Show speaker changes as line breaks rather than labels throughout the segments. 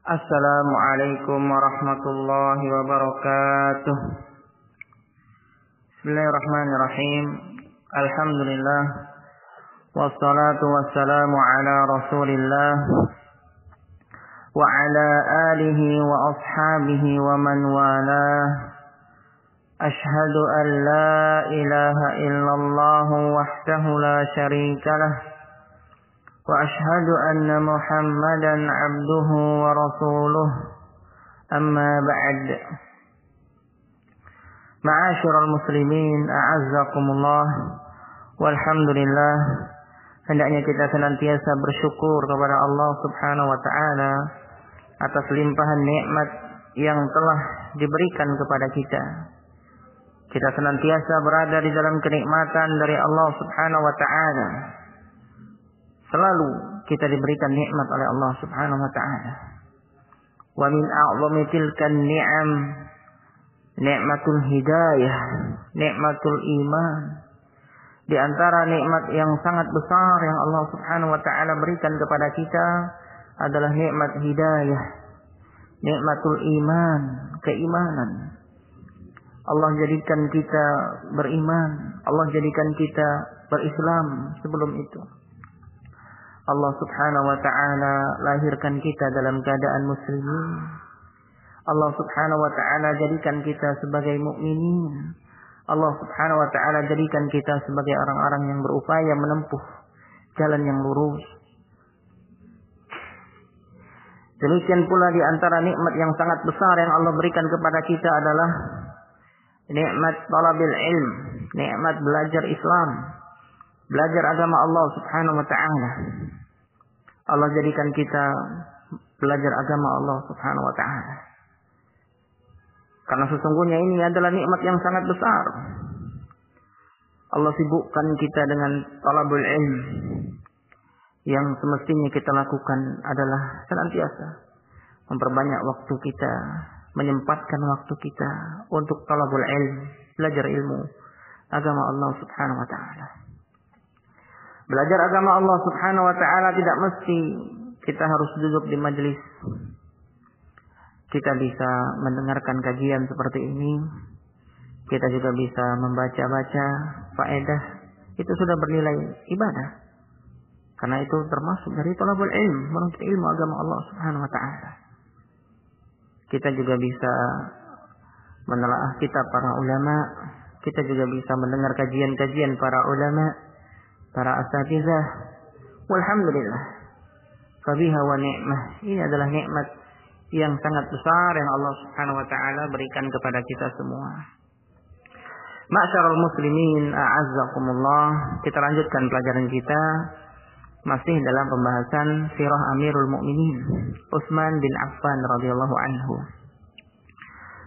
Assalamualaikum warahmatullahi wabarakatuh. Bismillahirrahmanirrahim. Alhamdulillah. Wassalatu wassalamu ala Rasulillah wa ala alihi wa ashabihi wa man walah. Ashhadu an la ilaha illallah wahdahu la syarika lah. وأشهد أن محمدا عبده ورسوله أما بعد معاشر المسلمين أعزكم الله والحمد لله. Hendaknya kita senantiasa bersyukur kepada Allah Subhanahu wa taala atas limpahan nikmat yang telah diberikan kepada kita. Kita senantiasa berada di dalam kenikmatan dari Allah Subhanahu wa taala. Selalu kita diberikan nikmat oleh Allah Subhanahu wa taala. Wa min a'zami tilkan ni'am nikmatul hidayah, nikmatul iman. Di antara nikmat yang sangat besar yang Allah Subhanahu wa taala berikan kepada kita adalah nikmat hidayah, nikmatul iman, keimanan. Allah jadikan kita beriman, Allah jadikan kita berislam sebelum itu. Allah Subhanahu wa taala lahirkan kita dalam keadaan muslimin. Allah Subhanahu wa taala jadikan kita sebagai mukminin. Allah Subhanahu wa taala jadikan kita sebagai orang-orang yang berupaya menempuh jalan yang lurus. Demikian pula di antara nikmat yang sangat besar yang Allah berikan kepada kita adalah nikmat talabil ilm, nikmat belajar Islam, belajar agama Allah Subhanahu wa taala. Allah jadikan kita belajar agama Allah Subhanahu wa taala. Karena sesungguhnya ini adalah nikmat yang sangat besar. Allah sibukkan kita dengan talabul ilm. Yang semestinya kita lakukan adalah senantiasa memperbanyak waktu kita, menyempatkan waktu kita untuk talabul ilm, belajar ilmu agama Allah Subhanahu wa taala. Belajar agama Allah Subhanahu wa taala tidak mesti kita harus duduk di majelis. Kita bisa mendengarkan kajian seperti ini. Kita juga bisa membaca-baca faedah. Itu sudah bernilai ibadah. Karena itu termasuk dari talabul ilm, menuntut ilmu agama Allah Subhanahu wa taala. Kita juga bisa menelaah kitab para ulama. Kita juga bisa mendengar kajian-kajian para ulama, para asatizah. Walhamdulillah. Fabiha wa ni'mah. Ini adalah nikmat yang sangat besar yang Allah Subhanahu wa taala berikan kepada kita semua. Ma'syarul muslimin, a'azzakumullah. Kita lanjutkan pelajaran kita masih dalam pembahasan sirah Amirul Mukminin Utsman bin Affan radhiyallahu anhu.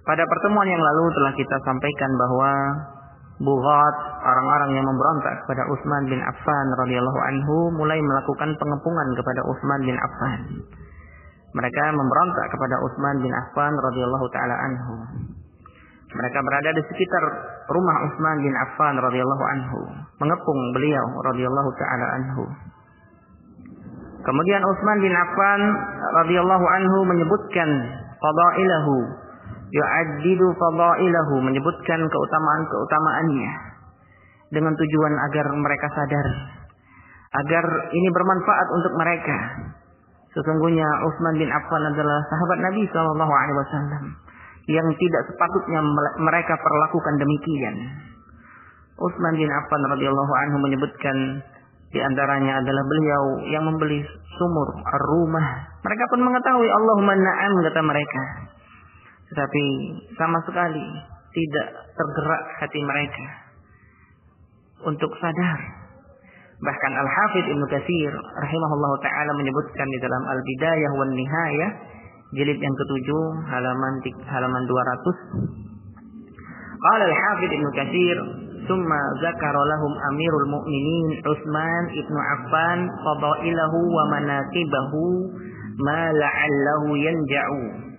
Pada pertemuan yang lalu telah kita sampaikan bahwa bughat, orang-orang yang memberontak kepada Utsman bin Affan radhiyallahu anhu mulai melakukan pengepungan kepada Utsman bin Affan. Mereka memberontak kepada Utsman bin Affan radhiyallahu taala anhu. Mereka berada di sekitar rumah Utsman bin Affan radhiyallahu anhu, mengepung beliau radhiyallahu taala anhu. Kemudian Utsman bin Affan radhiyallahu anhu menyebutkan fadailahu, yu'addidu fadailahu, menyebutkan keutamaan-keutamaannya dengan tujuan agar mereka sadar, agar ini bermanfaat untuk mereka. Sesungguhnya Utsman bin Affan adalah sahabat Nabi sallallahu alaihi wasallam yang tidak sepatutnya mereka perlakukan demikian. Utsman bin Affan radhiyallahu anhu menyebutkan di antaranya adalah beliau yang membeli sumur ar-rumah. Mereka pun mengetahui Allahumma na'am, kata mereka. Tetapi sama sekali tidak tergerak hati mereka untuk sadar. Bahkan Al-Hafidz Ibnu Katsir rahimahullahu taala menyebutkan di dalam Al-Bidayah wan Nihayah jilid yang ke-7 halaman 200. Qala Al-Hafidz Ibnu Katsir, "Tsumma dzakara lahum Amirul Mukminin Utsman ibnu Affan fadailahu wa manaqibahu ma la'allahu yanja'u."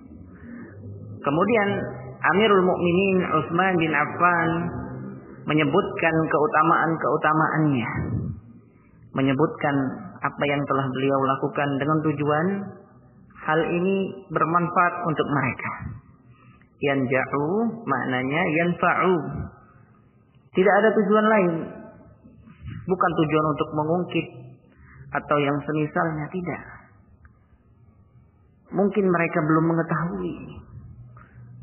Kemudian Amirul Mukminin Utsman bin Affan menyebutkan keutamaan-keutamaannya, menyebutkan apa yang telah beliau lakukan dengan tujuan hal ini bermanfaat untuk mereka. Yanja'u maknanya yanfa'u. Tidak ada tujuan lain. Bukan tujuan untuk mengungkit atau yang semisalnya, tidak. Mungkin mereka belum mengetahui.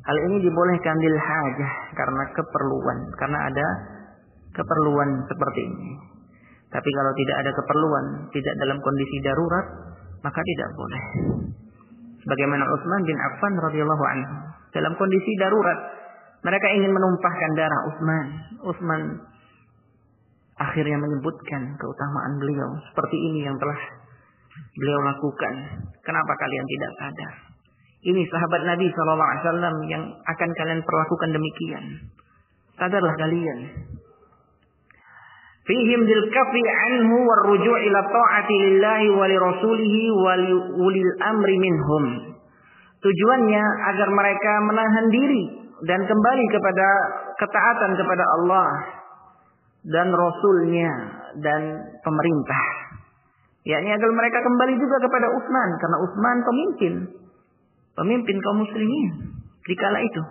Hal ini dibolehkan lil hajah karena keperluan, karena ada keperluan seperti ini. Tapi kalau tidak ada keperluan, tidak dalam kondisi darurat, maka tidak boleh. Sebagaimana Utsman bin Affan radhiyallahu anhu, dalam kondisi darurat, mereka ingin menumpahkan darah Utsman. Utsman akhirnya menyebutkan keutamaan beliau. Seperti ini yang telah beliau lakukan. Kenapa kalian tidak sadar? Ini sahabat Nabi SAW yang akan kalian perlakukan demikian. Sadarlah kalian. Fihim dil kafi anhu war ruju' ila ta'ati lillahi wa li rasulihi wa li ulil amri minhum. Tujuannya agar mereka menahan diri dan kembali kepada ketaatan kepada Allah dan Rasulnya dan pemerintah. Yakni agar mereka kembali juga kepada Utsman, karena Utsman pemimpin kaum muslimin di kala itu.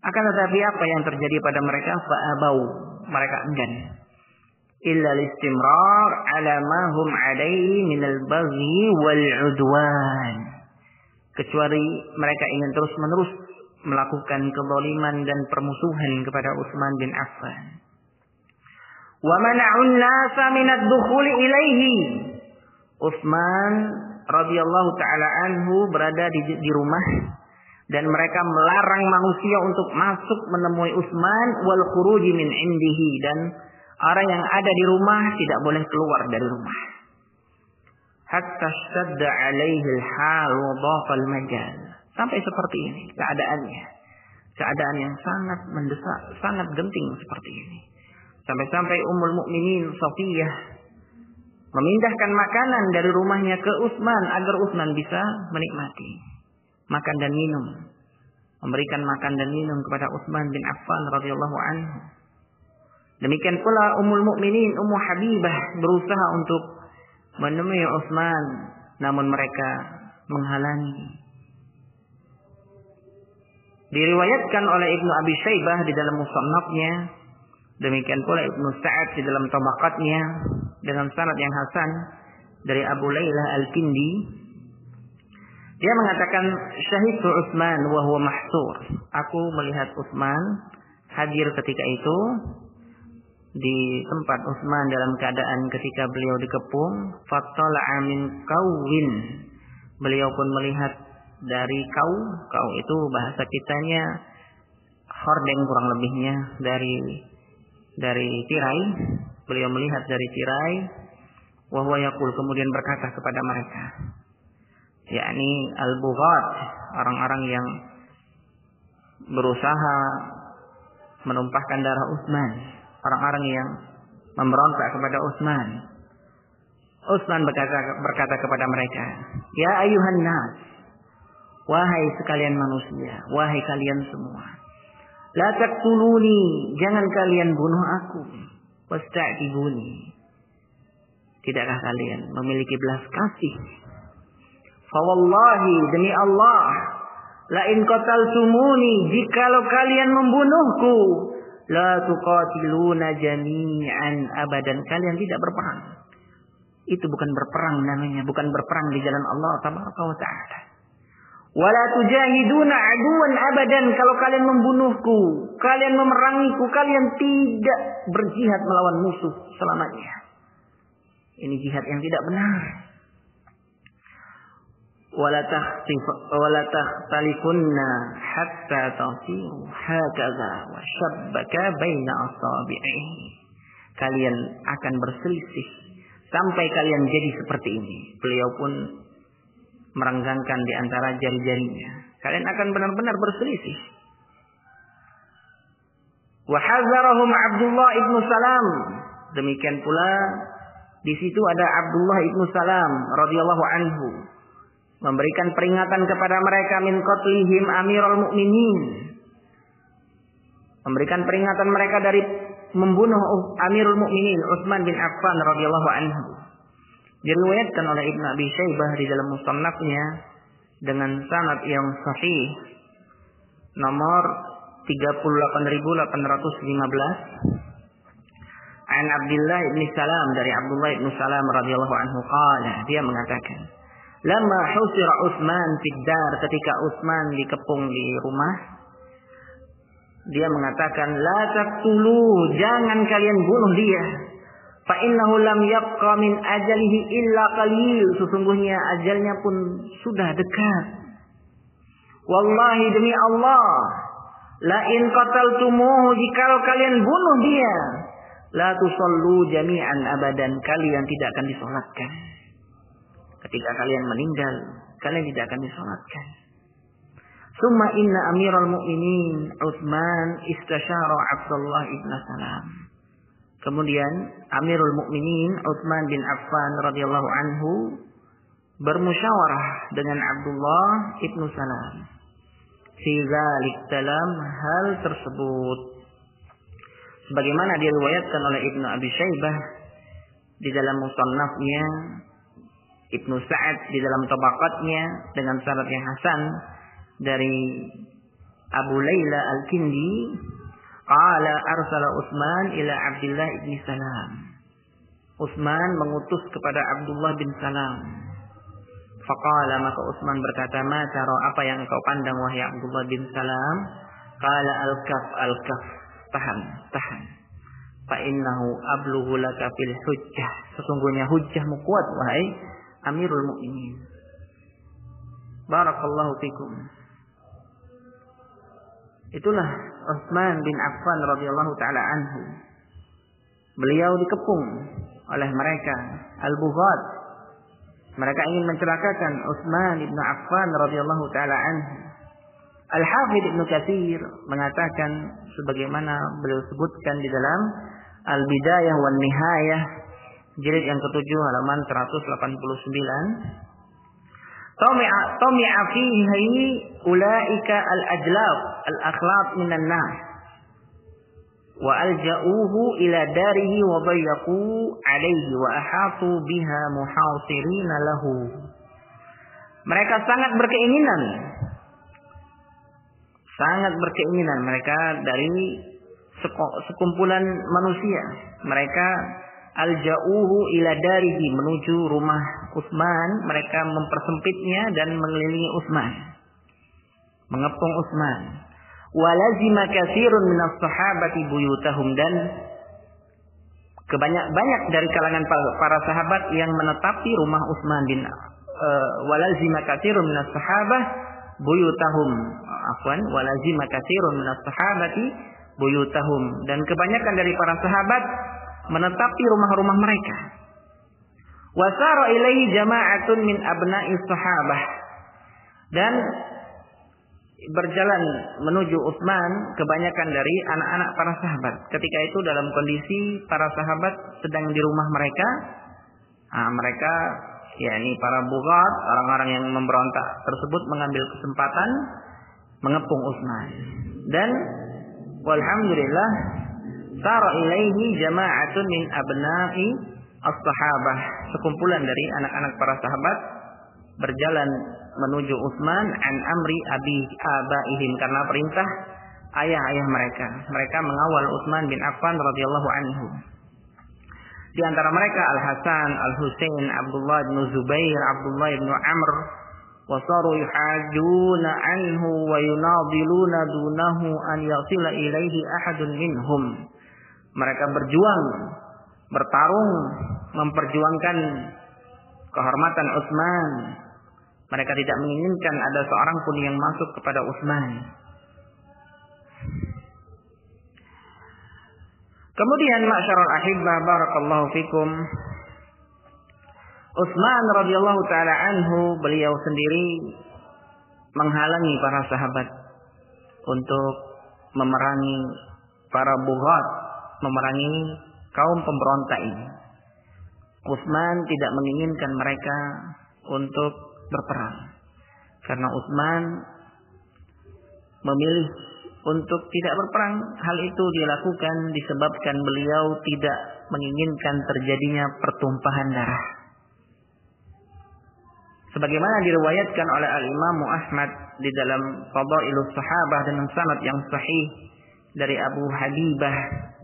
Akan tetapi apa yang terjadi pada mereka? Fa'abau, mereka enggan. Illa listimrar ala ma hum alaihi minal baghi wal udwan. Kecuali mereka ingin terus-menerus melakukan kezaliman dan permusuhan kepada Utsman bin Affan. Wa mana'un nasa minad dukhuli ilaihi. Utsman radhiyallahu taala anhu berada di rumah dan mereka melarang manusia untuk masuk menemui Utsman wal khuruji min indihi, dan orang yang ada di rumah tidak boleh keluar dari rumah. Hatta shadda alaihi al-hal wa dhaqa al-majal. Sampai seperti ini keadaannya. Keadaan yang sangat mendesak, sangat genting seperti ini. Sampai-sampai Ummul Mukminin Safiyah memindahkan makanan dari rumahnya ke Utsman agar Utsman bisa menikmati makan dan minum. Memberikan makan dan minum kepada Utsman bin Affan radhiyallahu anhu. Demikian pula Ummul Mukminin Ummu Habibah berusaha untuk menemui Utsman, namun mereka menghalangi. Diriwayatkan oleh Ibnu Abi Syaibah di dalam Musannafnya, demikian pula Ibnu Sa'ad di dalam Tabaqatnya dengan sanad yang hasan dari Abu Lailah Al-Kindi. Dia mengatakan, "Syahidtu Utsman wa huwa mahsur." Aku melihat Utsman hadir ketika itu di tempat Utsman dalam keadaan ketika beliau dikepung. Fattala'a min qawwin. Beliau pun melihat dari kau itu bahasa kitanya hordeng kurang lebihnya, dari tirai. Beliau melihat dari tirai. Wa huwa yaqul, kemudian berkata kepada mereka, yakni al-bughat, orang-orang yang berusaha menumpahkan darah Utsman, orang-orang yang memberontak kepada Utsman. Utsman berkata kepada mereka, "Ya ayuhan nas, wahai sekalian manusia, wahai kalian semua, la taqtuluni, jangan kalian bunuh aku, wasta'tibuni, tidakkah kalian memiliki belas kasih? Fawallahi, demi Allah, la in qataltumuni, jikalau kalian membunuhku, la tuqatiluna jami'an abadan, kalian tidak berperang." Itu bukan berperang namanya, bukan berperang di jalan Allah tabaraka wa taala. Wala tujahiduna aduwan abadan, kalau kalian membunuhku, kalian memerangiku, kalian tidak berjihad melawan musuh selamanya. Ini jihad yang tidak benar. Wala takhtalifunna hatta tasiru hakaza wa shabbaka baina asabi'ihi. Kalian akan berselisih sampai kalian jadi seperti ini. Beliau pun merenggangkan di antara jari-jarinya. Kalian akan benar-benar berselisih. Wa hazarahum Abdullah ibnu Salam. Demikian pula di situ ada Abdullah ibnu Salam radhiyallahu anhu, memberikan peringatan kepada mereka min qatlihim Amirul Mukminin. Memberikan peringatan mereka dari membunuh Amirul Mukminin Utsman bin Affan radhiyallahu anhu. Diriwayatkan oleh Ibnu Abi Syaibah di dalam Musannafnya dengan sanad yang sahih nomor 38.815 An Abdullah bin Salam, dari Abdullah bin Salam radhiyallahu anhu qala, dia mengatakan, "Lamma husira Utsman fid dar," ketika Utsman dikepung di rumah, dia mengatakan, "La taqtulu, jangan kalian bunuh dia. Fa innahu lam yabqa min ajalihi illa qalil, sesungguhnya ajalnya pun sudah dekat. Wallahi, demi Allah, la in qataltumuhu, jika kalian bunuh dia, la tusallu jami'an abadan, kalian tidak akan disolatkan. Ketika kalian meninggal, kalian tidak akan disolatkan. Summa inna amiral mu'minin Utsman istasyara Abdullah ibn Salam." Kemudian Amirul Mukminin Utsman bin Affan radhiyallahu anhu bermusyawarah dengan Abdullah ibn Salam fi dzalik, dalam hal tersebut. Sebagaimana diriwayatkan oleh Ibnu Abi Syaibah di dalam Musannafnya, Ibnu Sa'ad di dalam Tabaqatnya dengan sanad yang hasan dari Abu Laila Al-Kindi, qala arsala Utsman ila Abdullah bin Salam. Utsman mengutus kepada Abdullah bin Salam. Faqala, maka Utsman berkata, "Ma tara, apa yang engkau pandang wahai Abdullah bin Salam?" Qala al-kaf, al-kaf, tahan. Fa innahu ablughu laka fil hujjah, sesungguhnya hujjahmu kuat wahai Amirul Mukminin. Barakallahu fikum. Itulah Utsman bin Affan radhiyallahu taala anhu. Beliau dikepung oleh mereka al-bughat. Mereka ingin mencelakakan Utsman bin Affan radhiyallahu taala anhu. Al-Hafidz Ibnu Katsir mengatakan sebagaimana beliau sebutkan di dalam Al-Bidayah wan Nihayah jilid yang ke-7 halaman 189, Tami'a fihi ulaika al-ajlab al-akhlaq minan nas wa alja'uhu ila darihi wa dayyaqu alayhi wa ahatu biha muhasirina lahu. Mereka sangat berkeinginan mereka dari sekumpulan manusia. Mereka alja'uhu ila darihi, menuju rumah Utsman, mereka mempersempitnya dan mengelilingi Utsman, mengepung Utsman. Walazima katsirun minas sahabati buyutahum, dan banyak dari kalangan para sahabat yang menetapi rumah Utsman bin walazima katsirun minas sahabah buyutahum, walazima katsirun minas sahabati buyutahum, dan kebanyakan dari para sahabat menetapi rumah-rumah mereka. Wasara ilaihi jama'atun min abna'is sahabah, dan berjalan menuju Utsman kebanyakan dari anak-anak para sahabat. Ketika itu dalam kondisi para sahabat sedang di rumah mereka. Mereka, yakni para bughat, orang-orang yang memberontak tersebut, mengambil kesempatan mengepung Utsman. Dan walhamdulillah sara ilaihi jama'atun min abna'i as-sahabah, sekumpulan dari anak-anak para sahabat berjalan menuju Utsman an amri abaihim, karena perintah ayah-ayah mereka. Mereka mengawal Utsman bin Affan radhiyallahu anhu. Di antara mereka Al-Hasan, Al-Husain, Abdullah bin Zubair, Abdullah bin Amr, wa saru yuhajuna anhu wa yunadiluna dunahu an yasila ilaihi ahadun minhum. Mereka berjuang, bertarung, memperjuangkan kehormatan Utsman. Mereka tidak menginginkan ada seorang pun yang masuk kepada Utsman. Kemudian ma'syarul ahibbah, barakallahu fikum, Utsman radhiyallahu taala anhu, beliau sendiri menghalangi para sahabat untuk memerangi para bughat, memerangi kaum pemberontak ini. Utsman tidak menginginkan mereka untuk berperang, karena Utsman memilih untuk tidak berperang. Hal itu dilakukan disebabkan beliau tidak menginginkan terjadinya pertumpahan darah. Sebagaimana diriwayatkan oleh Al-Imam Ahmad di dalam Fadailus Sahabah dengan sanad yang sahih dari Abu Habibah,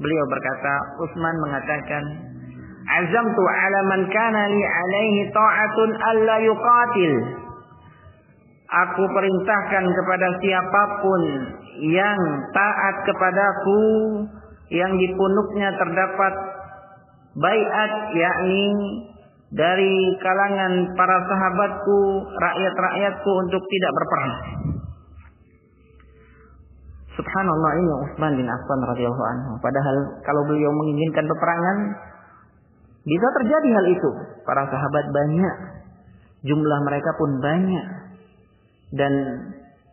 beliau berkata, Utsman mengatakan, azamtu ala man kana li alaihi ta'atun alla yuqatil. Aku perintahkan kepada siapapun yang taat kepadaku, yang di punuknya terdapat baiat, yakni dari kalangan para sahabatku, rakyat-rakyatku, untuk tidak berperang. Subhanallah, ini Utsman bin Affan radhiyallahu anhu. Padahal kalau beliau menginginkan peperangan, bisa terjadi hal itu. Para sahabat banyak, jumlah mereka pun banyak, dan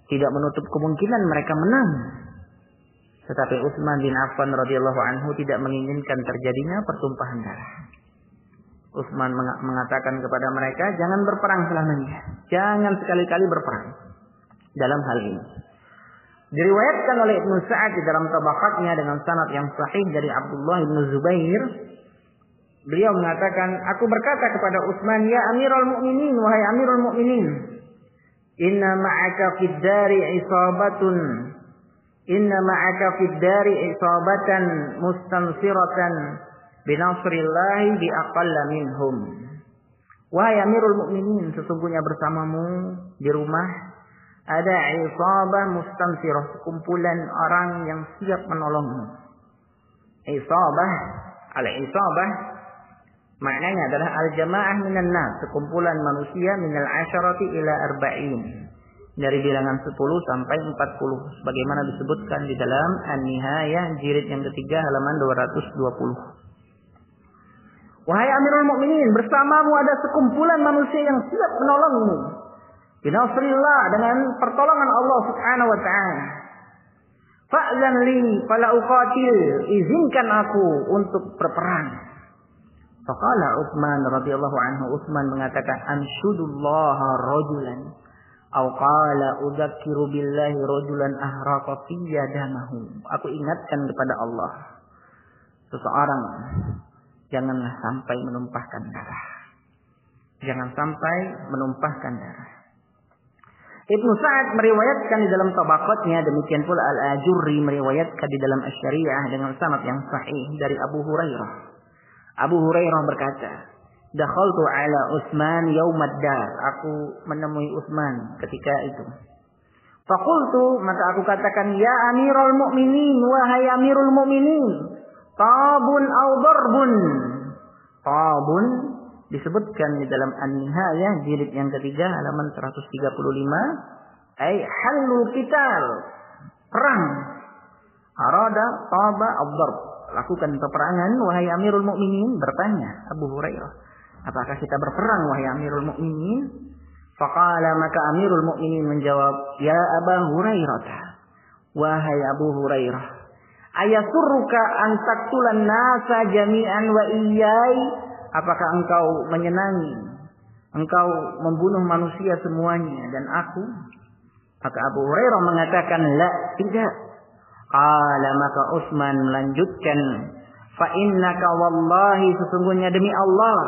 tidak menutup kemungkinan mereka menang. Tetapi Utsman bin Affan radhiyallahu anhu tidak menginginkan terjadinya pertumpahan darah. Utsman mengatakan kepada mereka, jangan berperang selamanya. Jangan sekali-kali berperang dalam hal ini. Diriwayatkan oleh Ibnu Sa'ad di dalam tabaqatnya dengan sanad yang sahih dari Abdullah bin Zubair. Beliau mengatakan, aku berkata kepada Utsman, ya Amirul Mukminin, wahai Amirul Mukminin, inna ma'aka fid dari isabatun, inna ma'aka fid dari isabatan mustansiratan binasrillahi bi aqalla minhum. Wahai Amirul Mukminin, sesungguhnya bersamamu di rumah ada isabah mustansirah, sekumpulan orang yang siap menolongmu. Isabah, al-isabah maknanya adalah al-jamaah minan nas, sekumpulan manusia minal asyarati ila arba'in, dari bilangan 10 sampai 40, sebagaimana disebutkan di dalam An-Nihayah jilid yang ketiga halaman 220. Wahai Amirul Mukminin, bersamamu ada sekumpulan manusia yang siap menolongmu. Binasrillah, dengan pertolongan Allah Subhanahu wa taala. Fa'zan li fala uqatil, izinkan aku untuk berperang. Faqala Utsman radhiyallahu anhu, Utsman mengatakan, anshudullaha rajulan aw qala udzakkiru billahi rajulan ahraqa fiyya damahu. Aku ingatkan kepada Allah, seseorang janganlah sampai menumpahkan darah. Jangan sampai menumpahkan darah. Ibnu Sa'ad meriwayatkan di dalam tabaqatnya, demikian pula Al-Ajurri meriwayatkan di dalam Asy-Syari'ah dengan sanad yang sahih dari Abu Hurairah. Abu Hurairah berkata, dakhaltu ala Utsman yaumad dar. Aku menemui Utsman ketika itu. Faqultu, maka aku katakan, ya Amirul Mukminin, wahai Amirul Mukminin, tabun aw darbun. Tabun disebutkan di dalam An-Nihayah jilid yang ketiga halaman 135, ai halul qital, perang. Arada taba ad-darb, lakukan peperangan wahai Amirul Mukminin. Bertanya Abu Hurairah, apakah kita berperang wahai Amirul Mukminin? Faqala, maka Amirul Mukminin menjawab, ya Abu Hurairah, wahai Abu Hurairah, ayasurruka an taqtulan nasa jami'an wa iyyai? Apakah engkau menyenangi, engkau membunuh manusia semuanya dan aku? Maka Abu Hurairah mengatakan, la, tidak. Qala, maka Utsman melanjutkan, fa innaka wallahi, sesungguhnya demi Allah,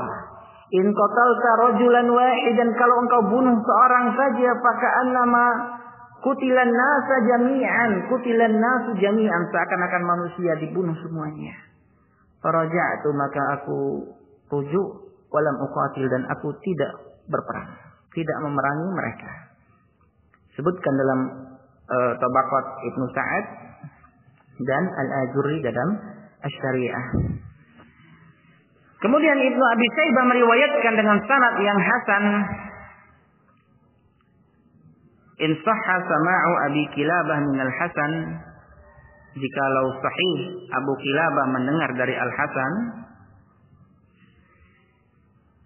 in qatalta rajulan wahidan, kalau engkau bunuh seorang saja, faka'annama qutilan nasa jami'an, qutilan nasu jami'an, seakan-akan manusia dibunuh semuanya. Faraja'tu, maka aku rujuk, walam uqatil, dan aku tidak berperang, tidak memerangi mereka. Sebutkan dalam tabaqat Ibnu Sa'ad dan Al-Ajurri dalam Asy-Syari'ah. Kemudian Ibnu Abi Syaibah meriwayatkan dengan sanad yang hasan, in sahha sama'u Abi Kilabah min Al-Hasan, jikalau sahih Abu Kilabah mendengar dari Al-Hasan,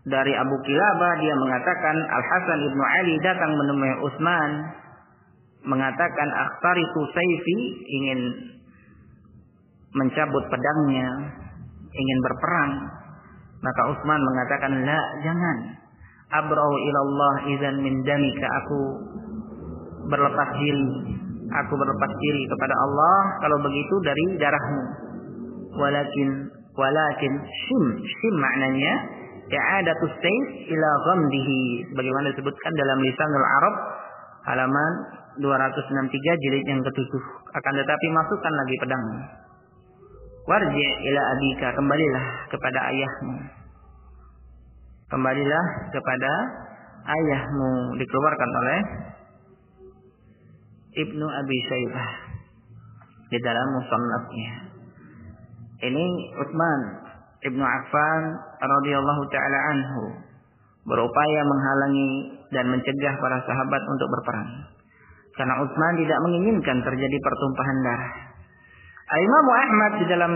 dari Abu Kilabah dia mengatakan, Al-Hasan ibnu Ali datang menemui Utsman, mengatakan, akhtaritu sayfi, ingin mencabut pedangnya, ingin berperang. Maka Utsman mengatakan, la, jangan. Abra'u ilallah idzan min damika, aku berlepas diri kepada Allah kalau begitu dari darahmu. Walakin shim maknanya i'adatus sayf ila ghamdihi, sebagaimana disebutkan dalam Lisanul Arab halaman 263 jilid yang ke-7. Akan tetapi masukkan lagi pedangmu. Warji ila abika, kembalilah kepada ayahmu. Kembalilah kepada ayahmu, dikeluarkan oleh Ibnu Abi Syaibah di dalam musannafnya. Ini Utsman Ibnu Affan radhiyallahu taala anhu berupaya menghalangi dan mencegah para sahabat untuk berperang. Karena Utsman tidak menginginkan terjadi pertumpahan darah. Imam Ahmad di dalam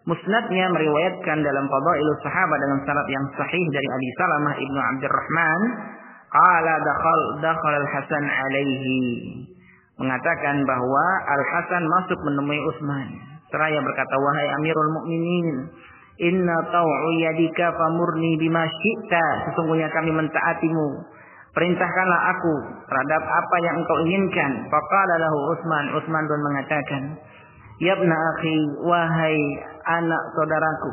musnadnya meriwayatkan dalam Fadailus Sahabah dengan sanad yang sahih dari Abi Salamah Ibnu Abdurrahman, qala dakhal al-Hasan alaihi, mengatakan bahwa Al-Hasan masuk menemui Utsman. Seraya berkata, wahai Amirul Mukminin, inna tau'u yadika famurni bima syi'ta, sesungguhnya kami mentaatimu, perintahkanlah aku terhadap apa yang engkau inginkan. Faqala lahu Utsman pun mengatakan, ya ibna akhi, wahai anak saudaraku,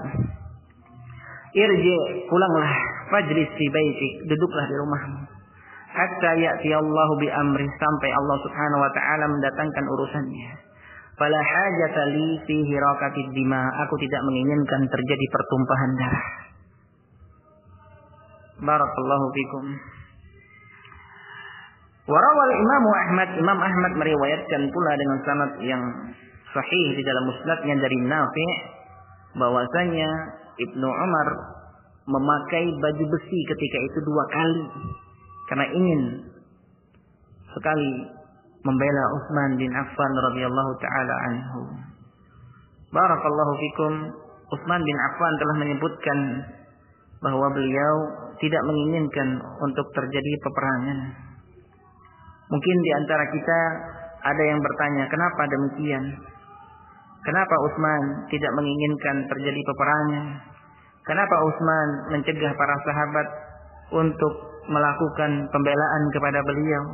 irji, pulanglah, fajlis fi baitik, duduklah di rumahmu, hatta ya'ti Allahu bi amri, sampai Allah Subhanahu wa taala mendatangkan urusannya. Fala hajata li fi hirakatid dima, aku tidak menginginkan terjadi pertumpahan darah. Barakallahu fikum. Warawal Imam Ahmad meriwayatkan pula dengan sanad yang sahih di dalam musnadnya dari Nafi' bahwasanya Ibnu Umar memakai baju besi ketika itu 2 kali karena ingin sekali membela Utsman bin Affan radhiyallahu taala anhu. Barakallahu fikum. Utsman bin Affan telah menyebutkan bahwa beliau tidak menginginkan untuk terjadi peperangan. Mungkin di antara kita ada yang bertanya, kenapa demikian? Kenapa Utsman tidak menginginkan terjadi peperangan? Kenapa Utsman mencegah para sahabat untuk melakukan pembelaan kepada beliau?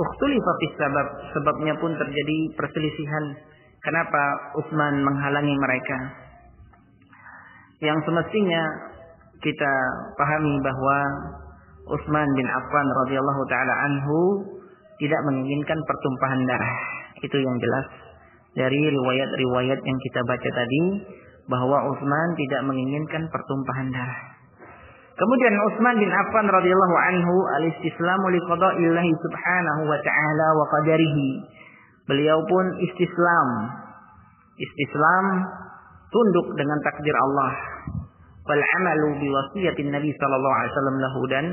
Ukhtulifa fis sabab, sebabnya pun terjadi perselisihan. Kenapa Utsman menghalangi mereka? Yang semestinya kita pahami bahwa Utsman bin Affan radhiyallahu taala anhu tidak menginginkan pertumpahan darah. Itu yang jelas dari riwayat-riwayat yang kita baca tadi, bahwa Utsman tidak menginginkan pertumpahan darah. Kemudian Utsman bin Affan radhiyallahu anhu al-istislamu li qada'illahi subhanahu wa ta'ala wa qadarihi. Beliau pun istislam tunduk dengan takdir Allah. Wal amalu bi wasiyatin Nabi sallallahu alaihi wasallam lahu, dan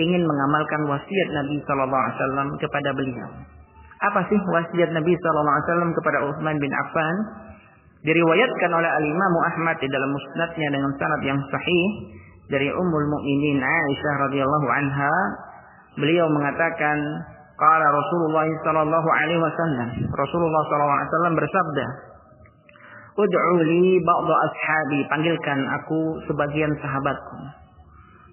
ingin mengamalkan wasiat Nabi sallallahu alaihi wasallam kepada beliau. Apa sih wasiat Nabi sallallahu alaihi wasallam kepada Utsman bin Affan? Diriwayatkan oleh Al-Imam Ahmad di dalam musnadnya dengan sanad yang sahih dari Ummul Mukminin Aisyah radhiyallahu anha. Beliau mengatakan, qala Rasulullah sallallahu alaihi wasallam, Rasulullah sallallahu alaihi wasallam bersabda, ud'u li ba'd ashabi, panggilkan aku sebagian sahabatku.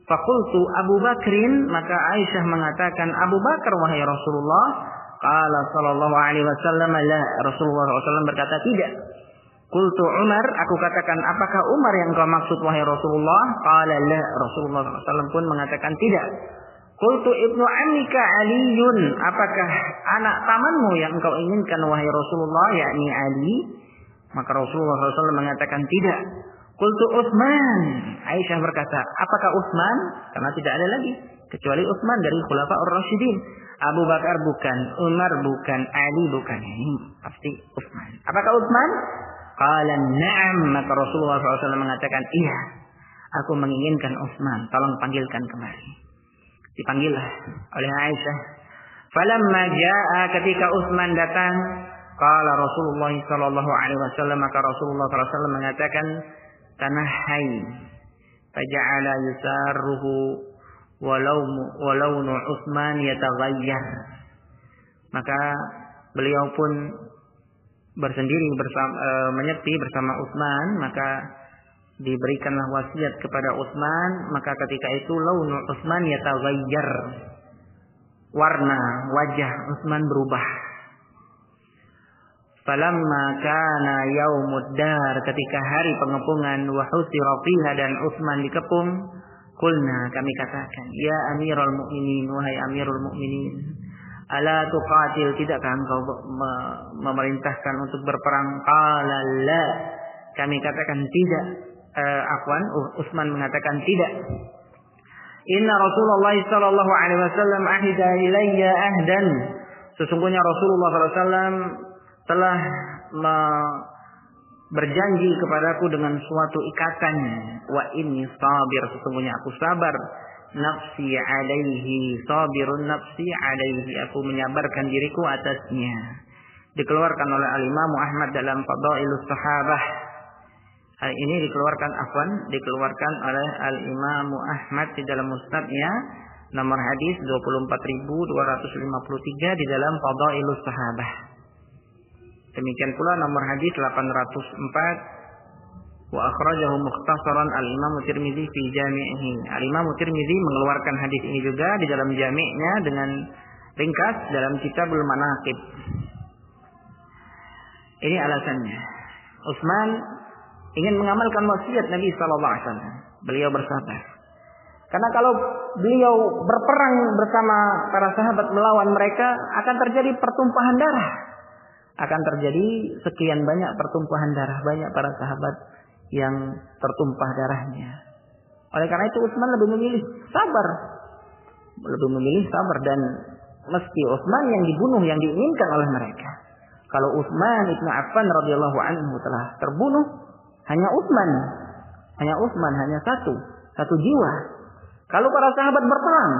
Faqultu Abu Bakrin, maka Aisyah mengatakan, Abu Bakar wahai Rasulullah. Qala sallallahu alaihi wasallam, la, Rasulullah SAW berkata tidak. Qultu Umar, aku katakan, apakah Umar yang kau maksud wahai Rasulullah? Qala la, Rasulullah SAW pun mengatakan tidak. Qultu ibnu ammika Aliyun, apakah anak pamanmu yang engkau inginkan wahai Rasulullah, yakni Ali? Maka Rasulullah SAW mengatakan tidak. Qultu Utsman, Aisyah berkata, apakah Utsman? Karena tidak ada lagi kecuali Utsman dari Khulafaur Rasyidin. Abu Bakar bukan, Umar bukan, Ali bukan. Ini pasti Utsman. Apakah Utsman? Qala na'am, maka Rasulullah SAW mengatakan, iya, aku menginginkan Utsman, tolong panggilkan kemari. Dipanggillah oleh Aisyah. Falamma jaa, ketika Utsman datang, qala Rasulullah sallallahu alaihi wasallam, maka Rasulullah sallallahu alaihi wasallam mengatakan, tanahai, faja'ala yusarruhu walau Utsman yataghayyar. Maka beliau pun bersendiri menyepi bersama Utsman, maka diberikanlah wasiat kepada Utsman. Maka ketika itu launu Utsman yataghayyar, warna wajah Utsman berubah. Falamma kana yaumud dar, ketika hari pengepungan, wa husira fiha, dan Utsman dikepung, qulna, kami katakan, ya Amirul Mukminin, wahai Amirul Mukminin, ala tuqatil, tidakkah engkau memerintahkan untuk berperang? Qala la, kami katakan tidak. Utsman mengatakan tidak. Inna Rasulullah sallallahu alaihi wasallam ahida ilayya ahdan, sesungguhnya Rasulullah sallallahu alaihi wasallam telah berjanji kepadaku dengan suatu ikatan. Wa inni sabir, sesungguhnya aku sabar. Nafsi alaihi, sabirun nafsi alaihi, aku menyabarkan diriku atasnya. Dikeluarkan oleh Al-Imam Ahmad dalam Fadailus Sahabah. Hal ini dikeluarkan oleh Al-Imam Ahmad di dalam Musnadnya, nomor hadis 24.253 di dalam Fadailus Sahabah. Demikian pula nomor hadis 804, wa akhrajahu mukhtasaran al-Imam Tirmidzi fi Jami'ihi. Al-Imam Tirmidzi mengeluarkan hadis ini juga di dalam jami'nya dengan ringkas dalam Kitabul Manaqib. Ini alasannya. Utsman ingin mengamalkan wasiat Nabi sallallahu alaihi wasallam. Beliau bersabar. Karena kalau beliau berperang bersama para sahabat melawan mereka, akan terjadi pertumpahan darah. Akan terjadi sekian banyak pertumpahan darah, banyak para sahabat yang tertumpah darahnya. Oleh karena itu Utsman lebih memilih sabar. Dan meski Utsman yang dibunuh, yang diinginkan oleh mereka. Kalau Utsman Ibn Affan radhiyallahu anhu telah terbunuh, hanya Utsman, hanya satu jiwa. Kalau para sahabat berperang,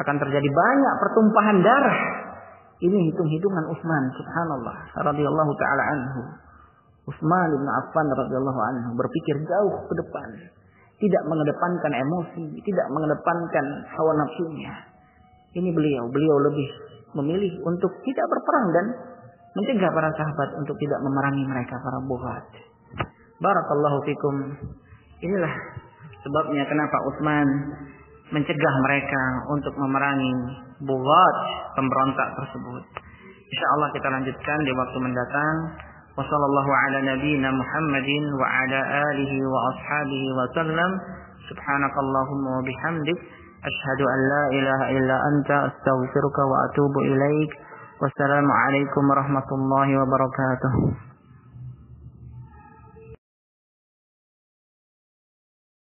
akan terjadi banyak pertumpahan darah. Ini hitung-hitungan Utsman, subhanallah, radhiyallahu taala anhu. Utsman bin Affan radhiyallahu anhu berpikir jauh ke depan, tidak mengedepankan emosi, tidak mengedepankan hawa nafsunya. Ini beliau lebih memilih untuk tidak berperang dan mencegah para sahabat untuk tidak memerangi mereka, para bughat. Barakallahu fikum. Inilah sebabnya kenapa Utsman mencegah mereka untuk memerangi bughat, pemberontak tersebut. Insyaallah kita lanjutkan di waktu mendatang. Wassallallahu ala nabiyyina Muhammadin wa ala alihi wa ashabihi wa sallam. Subhanakallahumma wa bihamdik, asyhadu an la ilaha illa anta, astaghfiruka wa atubu ilaik. Wassalamu alaikum warahmatullahi wabarakatuh.